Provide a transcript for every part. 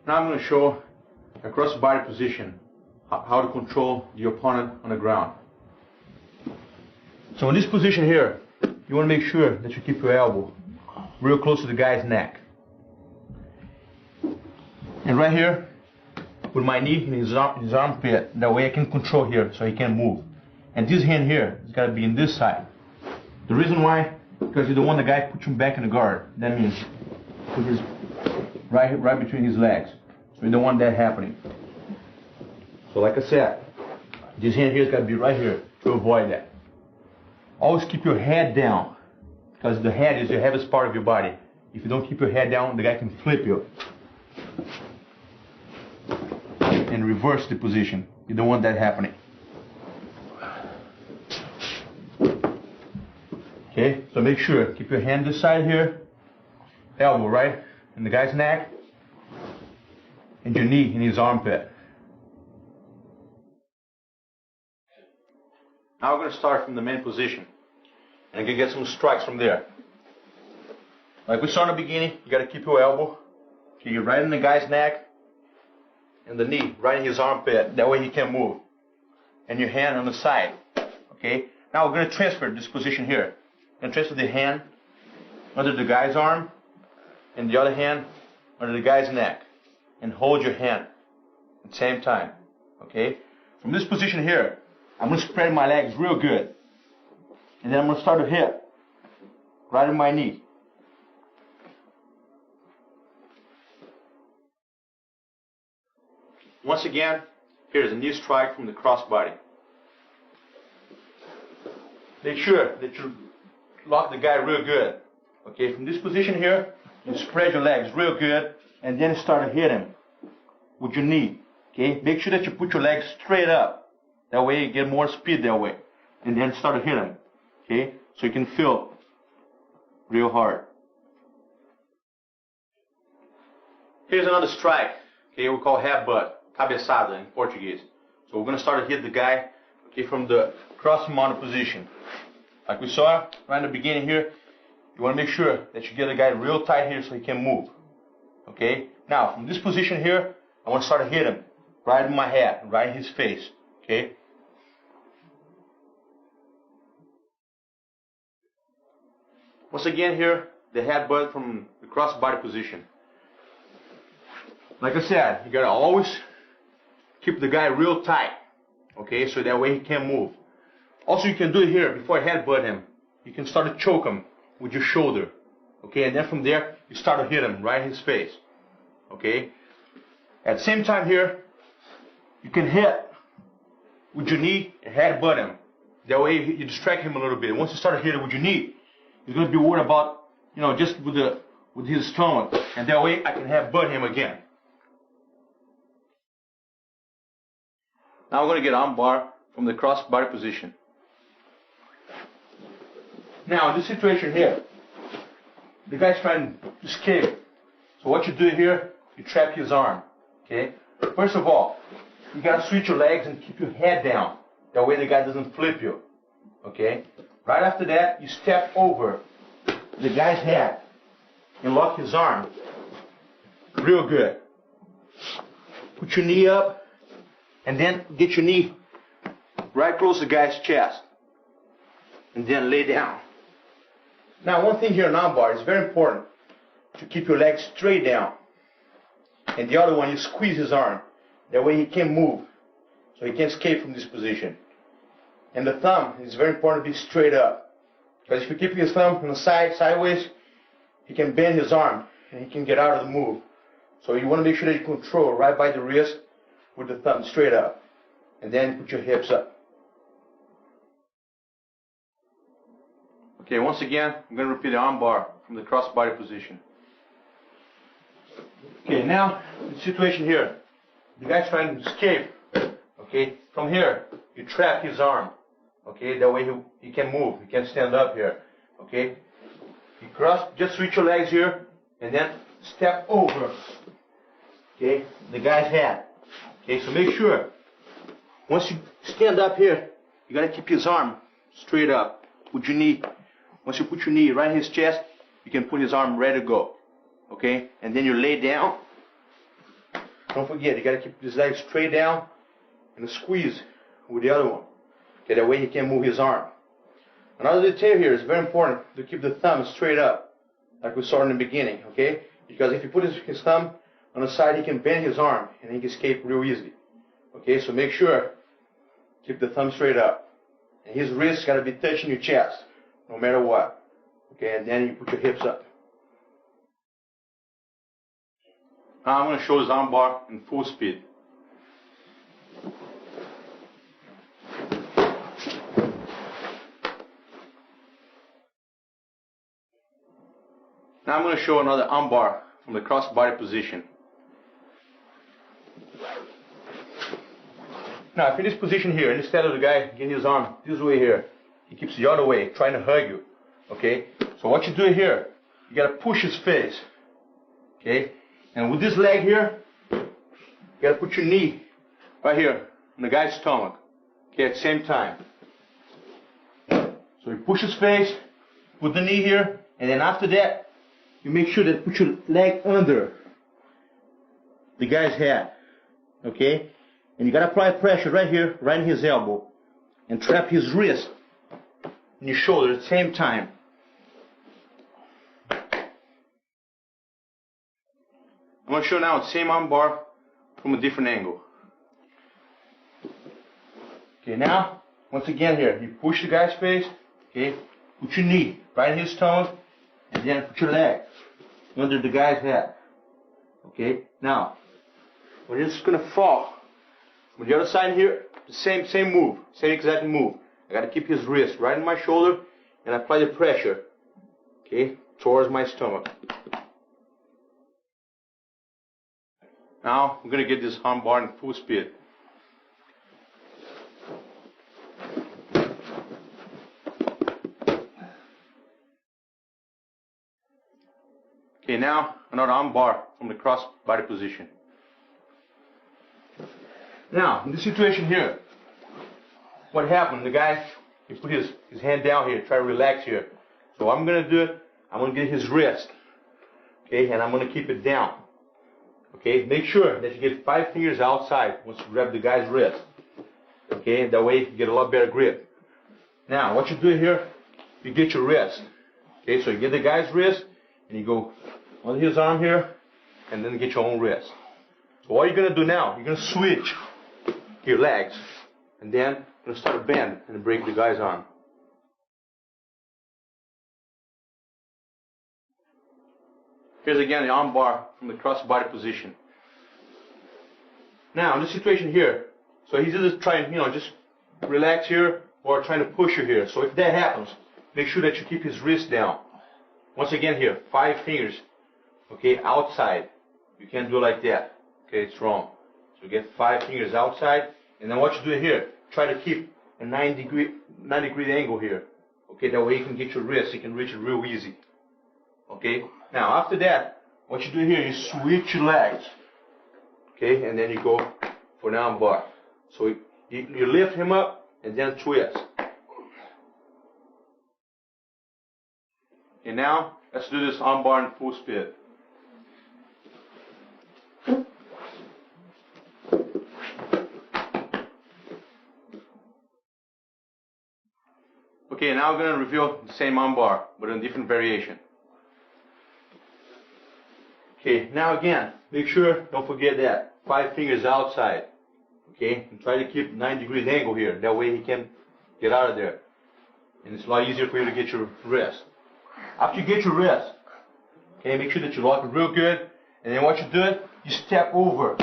Now I'm going to show a cross-body position, how to control the opponent on the ground. So in this position here, you want to make sure that you keep your elbow real close to the guy's neck. And right here, with my knee in his armpit, that way I can control here so he can't move. And this hand here has got to be in this side. The reason why, because you don't want the guy to put him back in the guard. That means put his right between his legs. So you don't want that happening. So like I said, this hand here has got to be right here to avoid that. Always keep your head down, because the head is the heaviest part of your body. If you don't keep your head down, the guy can flip you and reverse the position. You don't want that happening. Okay, so make sure, keep your hand this side here, elbow right in the guy's neck, and your knee in his armpit. Now we're going to start from the main position, and you can get some strikes from there. Like we saw in the beginning, you got to keep your elbow, okay, you're right in the guy's neck, and the knee right in his armpit. That way he can't move, and your hand on the side. Okay. Now we're going to transfer this position here. And transfer the hand under the guy's arm and the other hand under the guy's neck, and hold your hand at the same time. Okay? From this position here, I'm going to spread my legs real good, and then I'm going to start to hit right in my knee. Once again, here's a knee strike from the crossbody. Make sure that you lock the guy real good. Okay, from this position here, you spread your legs real good, and then start to hit him with your knee. Okay, make sure that you put your legs straight up. That way you get more speed that way, and then start to hit him. Okay, so you can feel real hard. Here's another strike. Okay, we call headbutt, cabeçada in Portuguese. So we're going to start to hit the guy, okay, from the cross-mounted position. Like we saw right in the beginning here, you want to make sure that you get the guy real tight here so he can move. Okay? Now, from this position here, I want to start to hit him right in my head, right in his face. Okay? Once again here, the headbutt from the cross-body position. Like I said, you got to always keep the guy real tight. Okay? So that way he can't move. Also, you can do it here before I headbutt him. You can start to choke him with your shoulder. Okay, and then from there, you start to hit him right in his face. Okay? At the same time here, you can hit with your knee and headbutt him. That way you distract him a little bit. Once you start to hit him with your knee, he's going to be worried about, just with his stomach. And that way I can headbutt him again. Now we're going to get arm bar from the cross body position. Now, in this situation here, the guy's trying to escape. So what you do here, you trap his arm. Okay? First of all, you gotta switch your legs and keep your head down. That way the guy doesn't flip you. Okay? Right after that, you step over the guy's head and lock his arm real good. Put your knee up, and then get your knee right close to the guy's chest. And then lay down. Now, one thing here in arm bar is very important to keep your legs straight down. And the other one, you squeeze his arm. That way he can't move. So he can't escape from this position. And the thumb is very important to be straight up. Because if you keep his thumb on the side, sideways, he can bend his arm and he can get out of the move. So you want to make sure that you control right by the wrist with the thumb straight up. And then put your hips up. Okay, once again, I'm going to repeat the arm bar from the cross-body position. Okay, now, the situation here. The guy's trying to escape. Okay, from here, you trap his arm. Okay, that way he can move. He can stand up here. Okay, you cross, just switch your legs here, and then step over. Okay, the guy's head. Okay, so make sure, once you stand up here, you got to keep his arm straight up. Put your knee. Once you put your knee right in his chest, you can put his arm ready to go. Okay? And then you lay down don't forget, you got to keep this leg straight down and squeeze with the other one. Okay, that way he can move his arm. Another detail here is very important to keep the thumb straight up, like we saw in the beginning, okay? Because if you put his thumb on the side, he can bend his arm and he can escape real easily. Okay, so make sure, keep the thumb straight up. And his wrist got to be touching your chest, no matter what. Okay, and then you put your hips up. Now I'm going to show his arm bar in full speed. Now I'm going to show another arm bar from the cross body position. Now if in this position here, instead of the guy getting his arm this way here, he keeps the other way, trying to hug you. Okay? So what you do here, you got to push his face. Okay? And with this leg here, you got to put your knee right here on the guy's stomach. Okay, at the same time. So you push his face, put the knee here, and then after that, you make sure that you put your leg under the guy's head. Okay? And you got to apply pressure right here, right in his elbow, and trap his wrist and your shoulder at the same time. I'm going to show now the same arm bar from a different angle. Okay, now, once again here, you push the guy's face, okay, put your knee right in his stomach, and then put your leg under the guy's head. Okay, now, when it's going to fall, from the other side here, the same move, same exact move. I got to keep his wrist right in my shoulder and apply the pressure, okay, towards my stomach. Now, I'm going to get this arm bar in full speed. Okay, now another arm bar from the cross body position. Now, in this situation here, what happened? The guy, he put his hand down here, try to relax here. So what I'm going to do, I'm going to get his wrist, okay, and I'm going to keep it down. Okay, make sure that you get 5 fingers outside once you grab the guy's wrist. Okay, that way you get a lot better grip. Now, what you do here, you get your wrist. Okay, so you get the guy's wrist, and you go on his arm here, and then get your own wrist. So what you're going to do now, you're going to switch your legs, and then you're going to start a bend and break the guy's arm. Here's again the arm bar from the cross body position. Now in this situation here, so he's either trying, just relax here or trying to push you here. So if that happens, make sure that you keep his wrist down. Once again here, 5 fingers, okay, outside. You can't do it like that. Okay, it's wrong. So get 5 fingers outside, and then what you do here, try to keep a 90-degree angle here. Okay, that way you can get your wrist, you can reach it real easy. Okay, now after that, what you do here, you switch your legs. Okay, and then you go for an arm bar. So you lift him up and then twist. And now, let's do this arm bar in full speed. Okay, now we're going to reveal the same arm bar, but in a different variation. Okay, now again, make sure, don't forget that, 5 fingers outside. Okay, and try to keep 90-degree angle here. That way he can get out of there. And it's a lot easier for you to get your wrist. After you get your wrist, okay, make sure that you lock it real good. And then what you do, you step over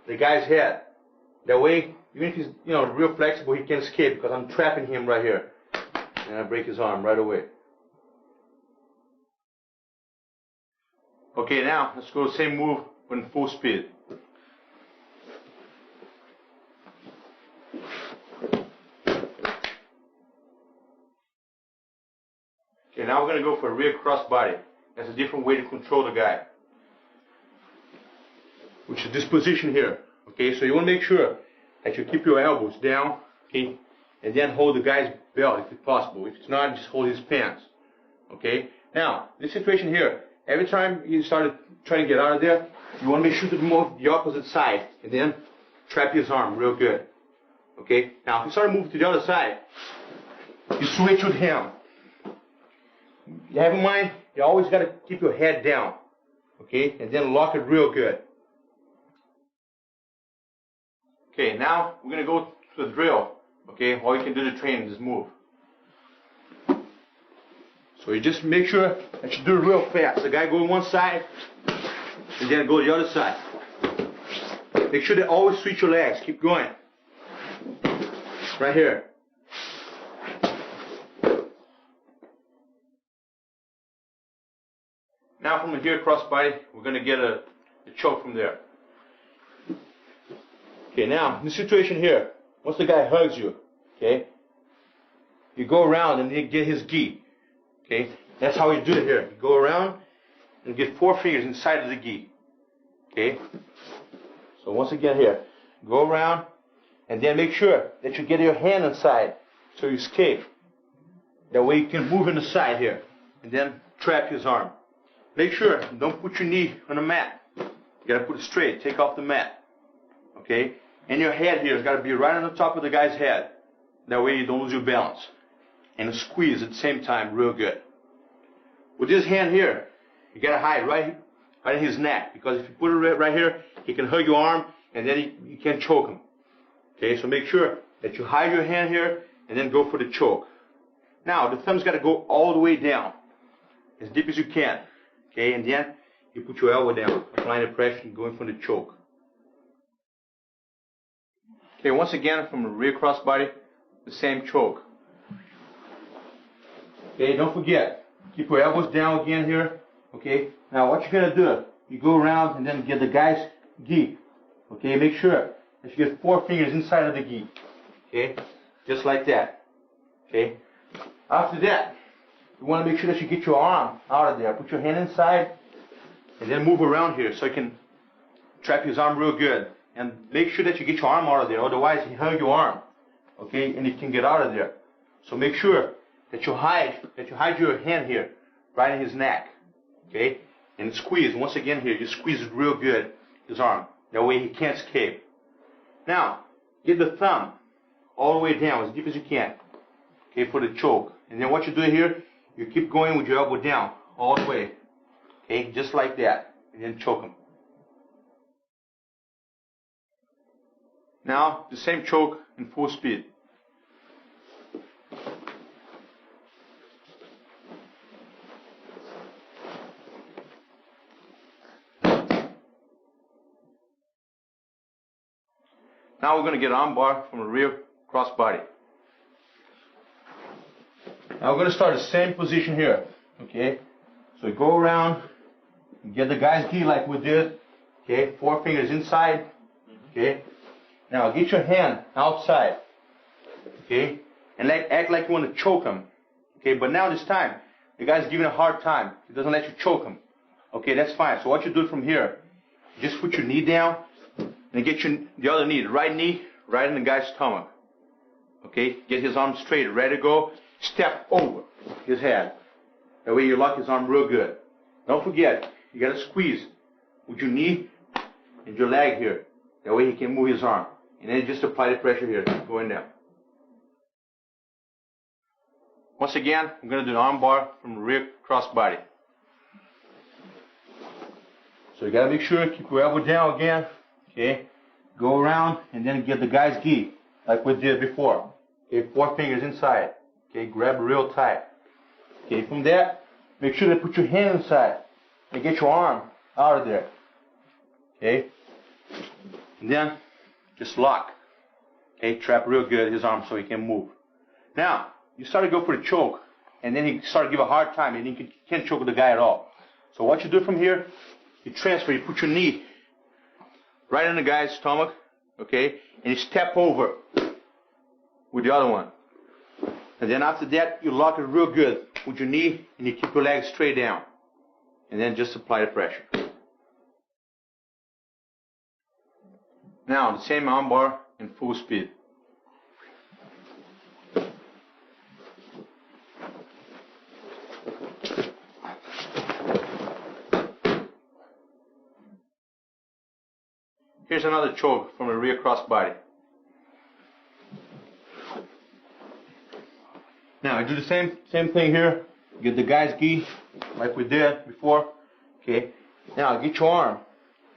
the guy's head. That way, even if he's real flexible, he can escape because I'm trapping him right here. And I break his arm right away. Okay, now let's go the same move but in full speed. Okay, now we're going to go for a rear cross body. That's a different way to control the guy, which is this position here. Okay, so you want to make sure that you keep your elbows down, okay, and then hold the guy's belt if it's possible. If it's not, just hold his pants. Okay, now this situation here, every time you start trying to get out of there, you want to make sure to move the opposite side, and then trap his arm real good. Okay? Now, if you start to move to the other side, you switch with him. You have in mind, you always got to keep your head down. Okay? And then lock it real good. Okay, now we're going to go to the drill. Okay? All you can do to train is move. So you just make sure that you do it real fast. The guy go on one side, and then go to the other side. Make sure to always switch your legs. Keep going. Right here. Now from here cross body, we're going to get a choke from there. Okay, now in the situation here, once the guy hugs you, okay, you go around and you get his gi. Okay, that's how you do it here. You go around and get 4 fingers inside of the gi. Okay, so once again here, go around and then make sure that you get your hand inside so you escape. That way you can move in the side here and then trap his arm. Make sure, don't put your knee on the mat. You gotta put it straight, take off the mat. Okay? And your head here has gotta be right on the top of the guy's head. That way you don't lose your balance. And squeeze at the same time real good. With this hand here, you gotta hide right in his neck. Because if you put it right here, he can hug your arm and then you can choke him. Okay, so make sure that you hide your hand here and then go for the choke. Now, the thumb's gotta go all the way down. As deep as you can. Okay, and then you put your elbow down, applying the pressure and going for the choke. Okay, once again from the rear cross body, the same choke. Okay, don't forget, keep your elbows down again here. Okay, now what you're gonna do, you go around and then get the guy's gi. Okay, make sure that you get 4 fingers inside of the gi. Okay, just like that. Okay, after that, you want to make sure that you get your arm out of there. Put your hand inside and then move around here so you can trap his arm real good. And make sure that you get your arm out of there, otherwise he hug your arm. Okay, and he can get out of there. So make sure that you hide your hand here, right in his neck. Okay, and squeeze. Once again here, you squeeze it real good, his arm. That way he can't escape. Now, get the thumb all the way down as deep as you can. Okay, for the choke. And then what you do here, you keep going with your elbow down all the way. Okay, just like that. And then choke him. Now, the same choke in full speed. Now we're going to get arm bar from the rear cross body. Now we're going to start the same position here. Okay, so you go around, and get the guy's gi like we did. Okay, 4 fingers inside. Okay, now get your hand outside. Okay, and act like you want to choke him. Okay, but now this time, the guy's giving a hard time. He doesn't let you choke him. Okay, that's fine. So what you do from here, just put your knee down and get the other knee, the right knee, right in the guy's stomach. Okay, get his arm straight, ready to go. Step over his head. That way you lock his arm real good. Don't forget, you got to squeeze with your knee and your leg here. That way he can move his arm. And then just apply the pressure here, going down. Once again, I'm going to do an arm bar from the rear cross body. So you got to make sure, keep your elbow down again. Okay, go around and then get the guy's gi, like we did before. Okay, 4 fingers inside. Okay, grab real tight. Okay, from there, make sure to put your hand inside and get your arm out of there. Okay, and then just lock. Okay, trap real good his arm so he can move. Now, you start to go for the choke, and then he start to give a hard time, and he can't choke the guy at all. So what you do from here, you transfer, you put your knee right in the guy's stomach, okay, and you step over with the other one. And then after that, you lock it real good with your knee, and you keep your legs straight down. And then just apply the pressure. Now, the same arm bar in full speed. Here's another choke from the rear crossbody. Now I do the same thing here. Get the guy's gi like we did before. Okay. Now get your arm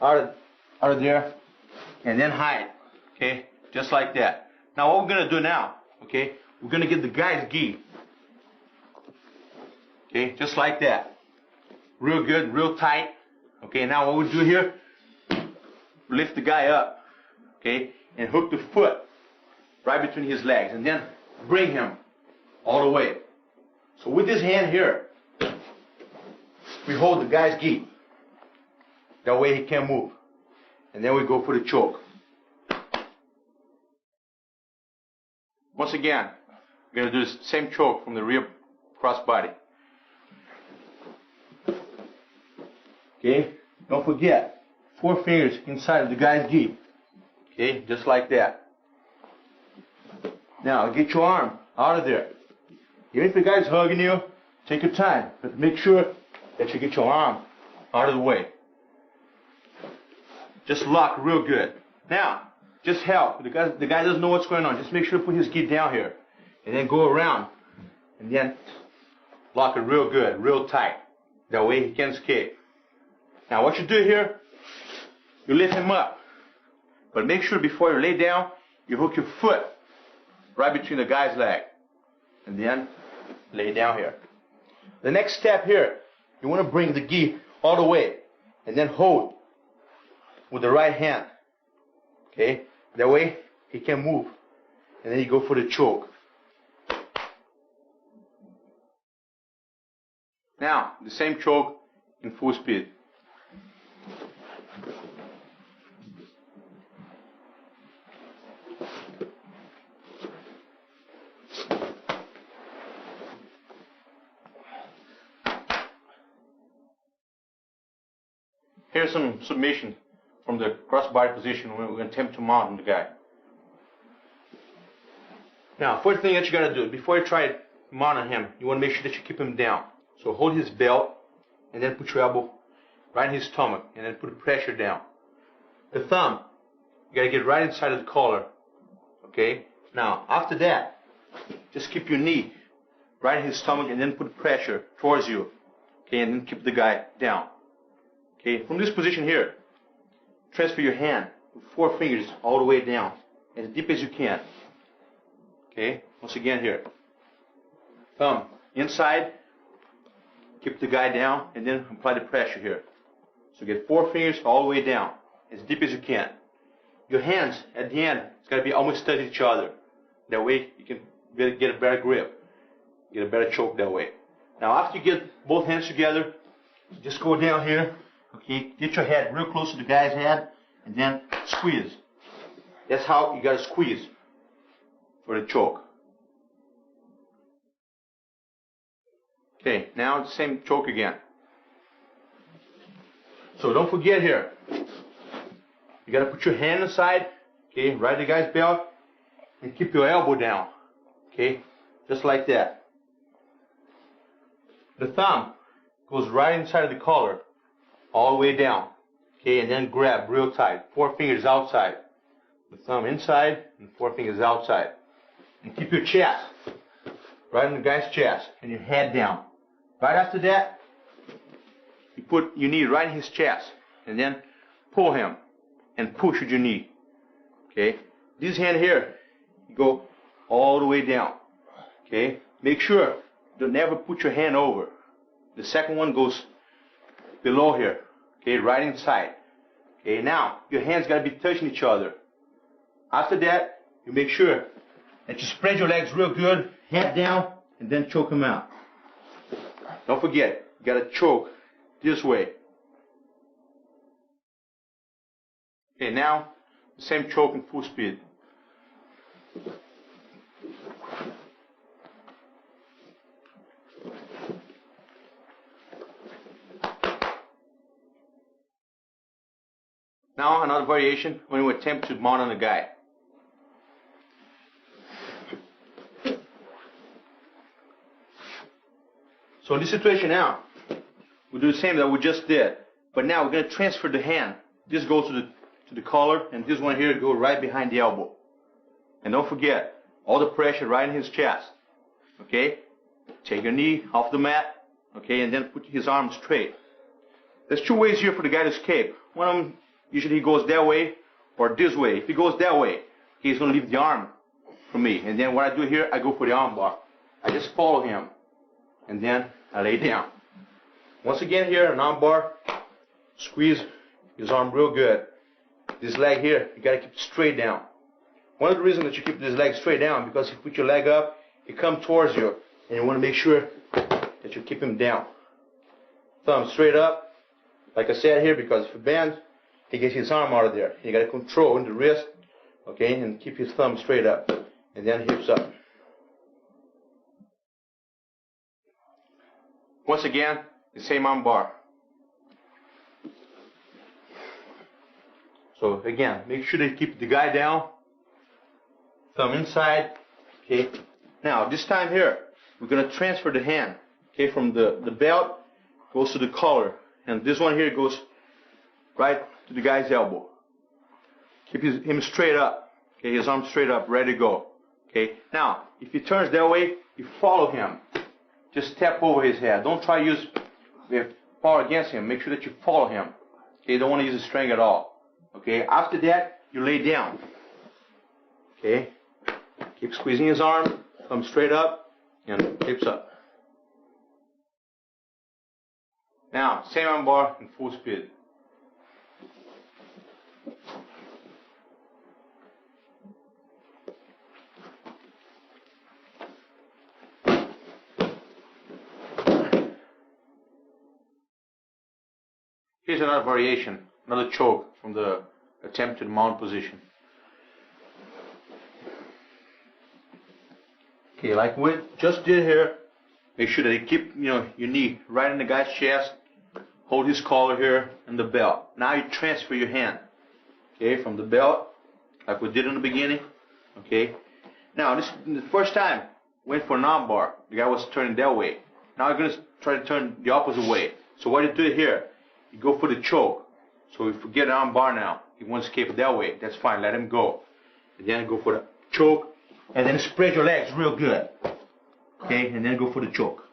out of there and then hide. Okay, just like that. Now what we're gonna do now? Okay, we're gonna get the guy's gi. Okay, just like that. Real good, real tight. Okay, now what we do here? Lift the guy up. Okay, and hook the foot right between his legs, and then bring him all the way. So with this hand here, we hold the guy's gi. That way he can't move. And then we go for the choke. Once again, we're going to do the same choke from the rear crossbody. Okay, don't forget, 4 fingers inside of the guy's gi. Okay, just like that. Now get your arm out of there. Even if the guy's hugging you, take your time, but make sure that you get your arm out of the way. Just lock real good. Now, just help. The guy doesn't know what's going on. Just make sure to put his gi down here. And then go around. And then lock it real good, real tight. That way he can't escape. Now what you do here, you lift him up. But make sure before you lay down, you hook your foot right between the guy's leg. And then lay down here. The next step here, you want to bring the gi all the way. And then hold with the right hand. Okay? That way he can move. And then you go for the choke. Now, the same choke in full speed. Here's some submission from the crossbody position when we attempt to mount on the guy. Now, first thing that you gotta do, before you try to mount on him, you wanna make sure that you keep him down. So hold his belt, and then put your elbow right in his stomach, and then put pressure down. The thumb, you gotta get right inside of the collar. Okay? Now, after that, just keep your knee right in his stomach, and then put pressure towards you. Okay, and then keep the guy down. Okay, from this position here, transfer your hand with 4 fingers all the way down, as deep as you can. Okay, once again here. Thumb inside, keep the guy down, and then apply the pressure here. So get 4 fingers all the way down, as deep as you can. Your hands at the end, it's got to be almost touch each other. That way you can get a better grip, get a better choke that way. Now after you get both hands together, just go down here. Okay, get your head real close to the guy's head, and then squeeze. That's how you gotta squeeze for the choke. Okay, now it's the same choke again. So don't forget here, you gotta put your hand inside, okay, right the guy's belt, and keep your elbow down, okay, just like that. The thumb goes right inside of the collar, all the way down, okay, and then grab real tight. 4 fingers outside, the thumb inside, and 4 fingers outside. And keep your chest right in the guy's chest, and your head down. Right after that, you put your knee right in his chest, and then pull him, and push with your knee, okay. This hand here, you go all the way down, okay. Make sure don't never put your hand over. The second one goes below here, okay, right inside. Okay, now your hands got to be touching each other. After that, you make sure that you spread your legs real good, head down, and then choke them out. Don't forget, you got to choke this way. Okay, now the same choke in full speed. Now another variation when we attempt to mount on a guy. So in this situation now, we do the same that we just did, but now we're going to transfer the hand. This goes to the to the collar, and this one here go right behind the elbow. And don't forget, all the pressure right in his chest. Okay? Take your knee off the mat, okay, and then put his arm straight. There's two ways here for the guy to escape. One of them, usually he goes that way or this way. If he goes that way, he's going to leave the arm for me. And then what I do here, I go for the arm bar. I just follow him, and then I lay down. Once again here, an arm bar, squeeze his arm real good. This leg here, you got to keep it straight down. One of the reasons that you keep this leg straight down, because if you put your leg up, it comes towards you, and you want to make sure that you keep him down. Thumb straight up, like I said here, because if you bend, he gets his arm out of there. You got to control in the wrist, okay, and keep his thumb straight up, and then hips up. Once again, the same arm bar. So again, make sure that you keep the guy down, thumb inside, okay. Now this time here, we're going to transfer the hand, okay, from the belt, goes to the collar, and this one here goes right to the guy's elbow. Keep him straight up, okay, his arm straight up, ready to go, okay. Now, if he turns that way, you follow him. Just step over his head. Don't try to use power against him. Make sure that you follow him, okay. You don't want to use the strength at all. Okay, after that, you lay down. Okay, keep squeezing his arm, thumb straight up, and hips up. Now, same arm bar in full speed. Here's another variation, another choke from the attempted mount position. Okay, like we just did here, make sure that you keep your knee right in the guy's chest, hold his collar here and the belt. Now you transfer your hand, okay, from the belt, like we did in the beginning, okay. Now this the first time went for an arm bar, the guy was turning that way. Now you're gonna try to turn the opposite way. So what you do here, you go for the choke. So if you get an arm bar now, he wants to escape that way, that's fine, let him go. And then go for the choke, and then spread your legs real good. Okay, and then go for the choke.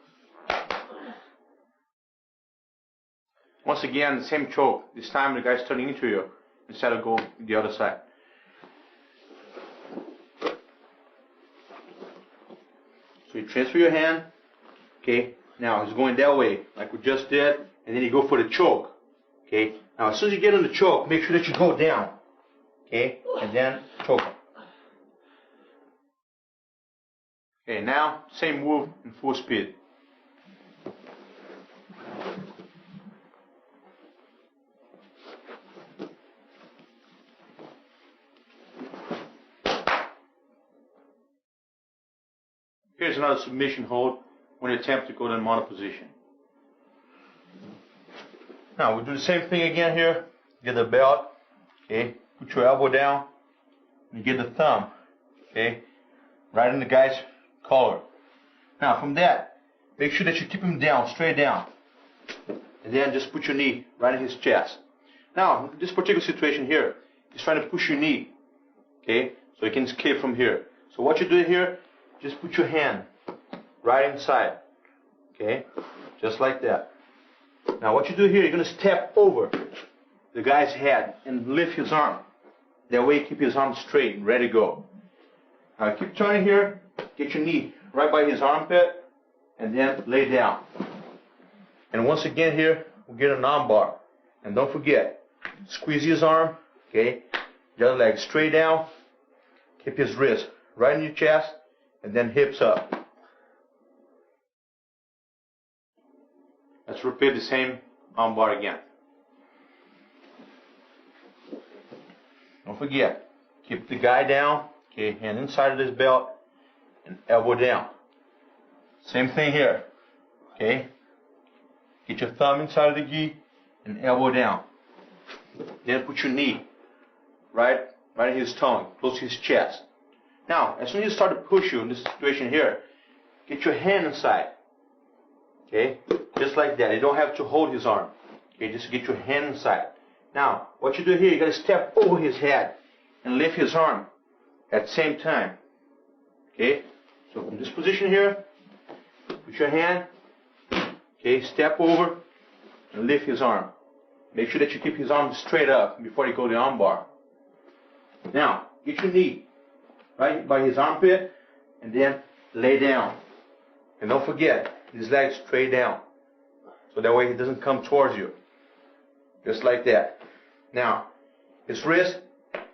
Once again, the same choke. This time the guy's turning into you, instead of going the other side. So you transfer your hand, okay, now he's going that way, like we just did, and then you go for the choke. Okay, now as soon as you get on the choke, make sure that you go down, okay, and then choke him. Okay, now same move in full speed. Here's another submission hold when you attempt to go to the mounted position. Now we do the same thing again here. Get the belt, okay, put your elbow down, and you get the thumb, okay, right in the guy's collar. Now from that, make sure that you keep him down, straight down, and then just put your knee right in his chest. Now in this particular situation here, he's trying to push your knee, okay, so you can escape from here. So what you do here, just put your hand right inside, okay, just like that. Now what you do here, you're going to step over the guy's head and lift his arm. That way you keep his arm straight and ready to go. Now keep turning here, get your knee right by his armpit, and then lay down. And once again here, we'll get an arm bar. And don't forget, squeeze his arm, okay, just leg straight down, keep his wrist right in your chest, and then hips up. Let's repeat the same arm bar again. Don't forget, keep the guy down, okay, hand inside of this belt, and elbow down. Same thing here, okay. Get your thumb inside of the gi and elbow down. Then put your knee right in his tongue, close to his chest. Now, as soon as you start to push you in this situation here, get your hand inside. Okay, just like that. You don't have to hold his arm. Okay, just get your hand inside. Now, what you do here, you got to step over his head and lift his arm at the same time. Okay? So from this position here, put your hand, okay, step over and lift his arm. Make sure that you keep his arm straight up before you go to the arm bar. Now, get your knee right by his armpit and then lay down. And don't forget, his legs straight down. So that way he doesn't come towards you. Just like that. Now, his wrist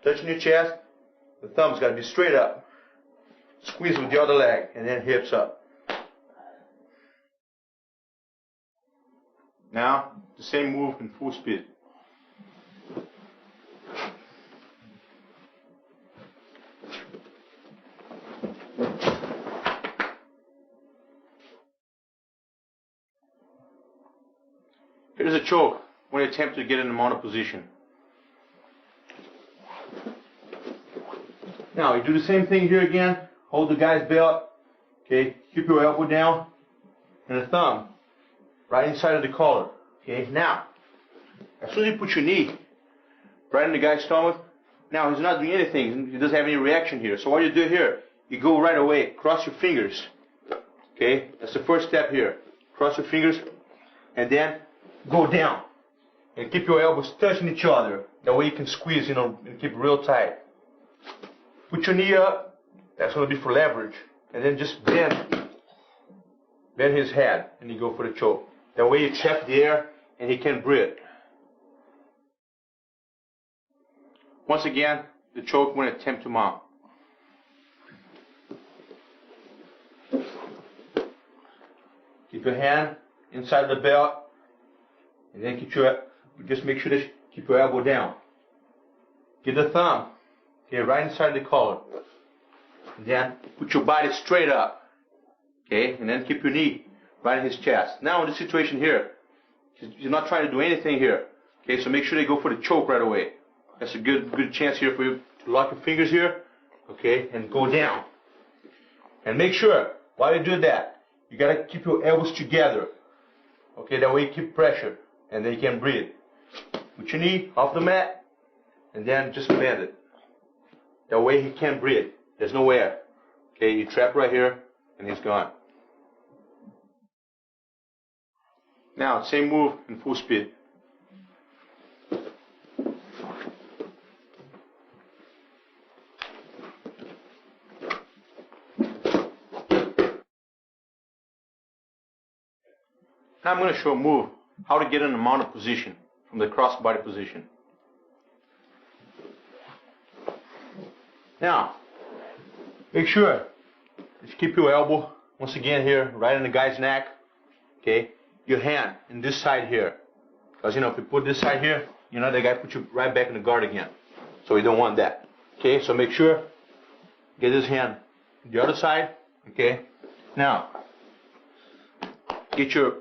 touching your chest, the thumb's got to be straight up. Squeeze with the other leg and then hips up. Now, the same move in full speed. Here's a choke when you attempt to get in the mounted position. Now, you do the same thing here again. Hold the guy's belt. Okay, keep your elbow down and the thumb right inside of the collar. Okay, now, as soon as you put your knee right in the guy's stomach, now he's not doing anything. He doesn't have any reaction here. So what you do here, you go right away, cross your fingers. Okay, that's the first step here. Cross your fingers and then go down. And keep your elbows touching each other. That way you can squeeze, and keep it real tight. Put your knee up. That's going to be for leverage. And then just bend his head, and you go for the choke. That way you trap the air, and he can breathe. Once again, the choke when attempt to mount. Keep your hand inside the belt, and then just make sure that you keep your elbow down. Get the thumb, okay, right inside the collar. And then put your body straight up, okay, and then keep your knee right in his chest. Now in this situation here, you're not trying to do anything here, okay, so make sure they go for the choke right away. That's a good chance here for you to lock your fingers here, okay, and go down. And make sure, while you do that, you got to keep your elbows together, okay, that way you keep pressure, and then you can breathe. Put your knee off the mat, and then just bend it. That way he can't breathe. There's no air. Okay, you trap right here, and he's gone. Now, same move in full speed. Now I'm going to show a move, how to get in a mounted position from the cross body position. Now, make sure that you keep your elbow, once again here, right in the guy's neck. Okay, your hand in this side here. Because if you put this side here, the guy put you right back in the guard again. So we don't want that. Okay, so make sure, get his hand the other side. Okay, now, get your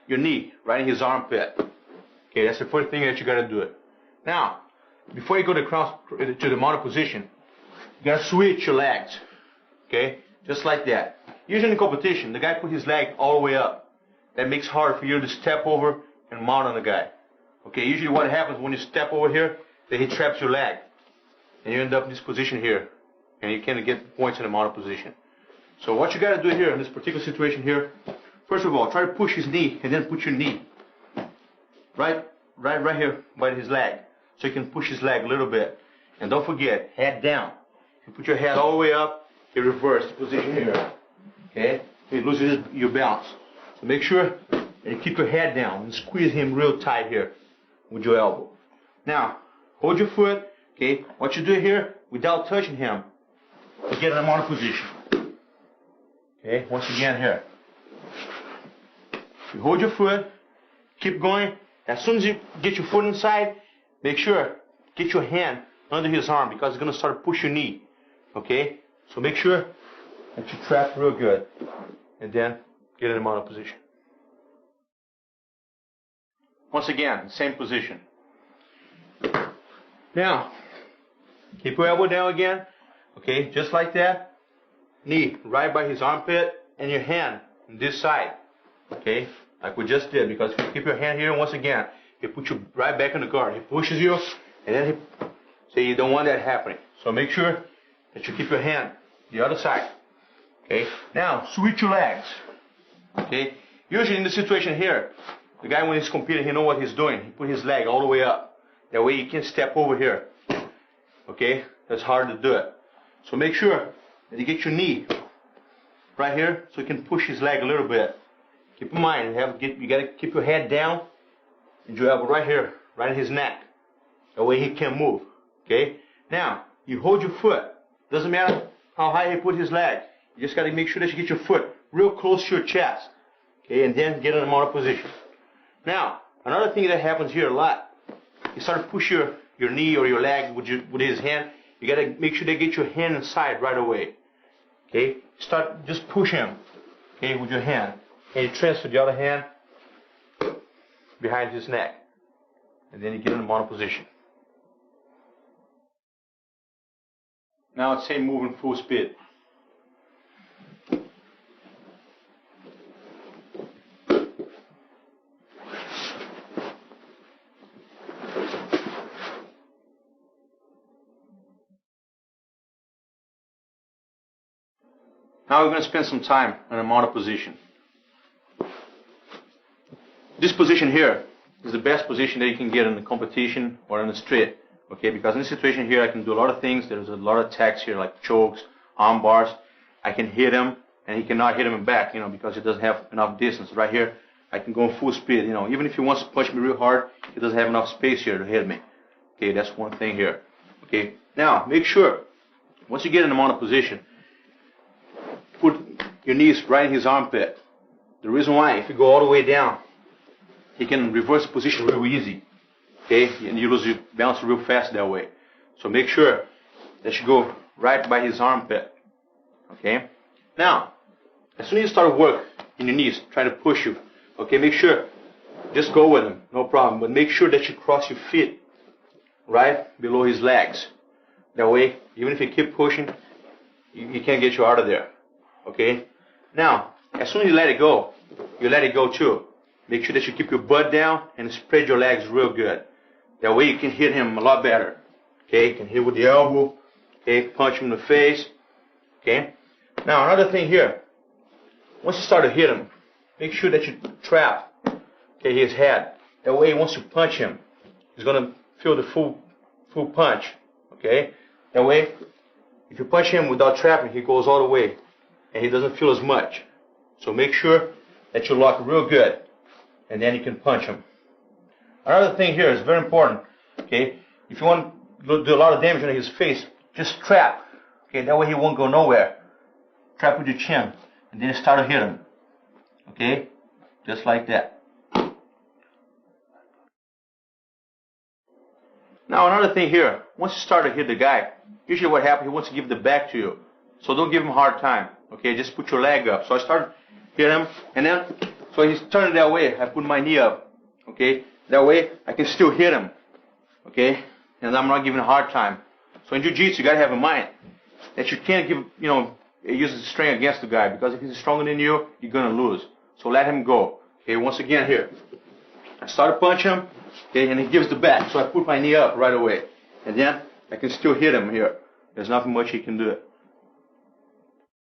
knee right in his armpit. Okay, that's the first thing that you got to do it. Now, before you go to the mounted position, you got to switch your legs. Okay, just like that. Usually in competition, the guy put his leg all the way up. That makes it hard for you to step over and mount on the guy. Okay, usually what happens when you step over here, that he traps your leg. And you end up in this position here. And you can't get points in the mounted position. So what you got to do here in this particular situation here, first of all, try to push his knee and then put your knee right here by his leg. So you can push his leg a little bit. And don't forget, head down. You put your head all the way up, you reverse the position here. Okay? You lose your balance. So make sure that you keep your head down and squeeze him real tight here with your elbow. Now, hold your foot. Okay? What you do here, without touching him, you get in a mounted position. Okay? Once again here. You hold your foot, keep going. As soon as you get your foot inside, make sure, get your hand under his arm because it's going to start to push your knee. Okay? So make sure that you trap real good. And then get in a mounted position. Once again, same position. Now, keep your elbow down again. Okay? Just like that. Knee right by his armpit and your hand on this side. Okay? Like we just did, because if you keep your hand here, once again, he puts you right back in the guard. He pushes you, and then so you don't want that happening. So make sure that you keep your hand the other side. Okay. Now switch your legs. Okay. Usually in the situation here, the guy when he's competing, he knows what he's doing. He put his leg all the way up. That way you can step over here. Okay. That's hard to do it. So make sure that you get your knee right here, so you can push his leg a little bit. Keep in mind, you gotta keep your head down and your elbow right here, right in his neck. That way he can't move. Okay? Now, you hold your foot. Doesn't matter how high he put his leg. You just gotta make sure that you get your foot real close to your chest. Okay, and then get in a mounted position. Now, another thing that happens here a lot, you start to push your knee or your leg with his hand. You gotta make sure they get your hand inside right away. Okay? Start, just push him. Okay, with your hand. And you transfer the other hand behind his neck. And then you get in the mounted position. Now it's same moving full speed. Now we're going to spend some time in a mounted position. This position here is the best position that you can get in the competition or in the street. Okay, because in this situation here I can do a lot of things. There's a lot of attacks here like chokes, arm bars. I can hit him and he cannot hit him back, because he doesn't have enough distance. Right here I can go in full speed, even if he wants to punch me real hard, he doesn't have enough space here to hit me. Okay, that's one thing here. Okay, now make sure once you get in the mounted position, put your knees right in his armpit. The reason why, if you go all the way down, he can reverse the position real easy. Okay, and you lose your balance real fast that way. So make sure that you go right by his armpit. Okay. Now, as soon as you start work in your knees, try to push you. Okay, make sure, just go with him, no problem. But make sure that you cross your feet right below his legs. That way, even if you keep pushing, he can't get you out of there. Okay. Now, as soon as you let it go too. Make sure that you keep your butt down and spread your legs real good. That way you can hit him a lot better. Okay, you can hit with the elbow. Okay, punch him in the face. Okay. Now another thing here. Once you start to hit him, make sure that you trap his head. That way once you punch him, he's gonna feel the full punch. Okay. That way, if you punch him without trapping, he goes all the way, and he doesn't feel as much. So make sure that you lock real good, and then you can punch him. Another thing here is very important. Okay, if you want to do a lot of damage on his face, just trap. Okay, that way he won't go nowhere. Trap with your chin, and then start to hit him. Okay, just like that. Now another thing here, once you start to hit the guy, usually what happens, he wants to give the back to you. So don't give him a hard time. Okay, just put your leg up. So I start to hit him, and then, so he's turning that way, I put my knee up. Okay, that way I can still hit him. Okay, and I'm not giving a hard time. So in jiu-jitsu, you gotta have in mind that you can't give, use the strength against the guy, because if he's stronger than you, you're gonna lose. So let him go. Okay, once again here, I start to punch him. Okay, and he gives the back, so I put my knee up right away, and then I can still hit him here. There's nothing much he can do.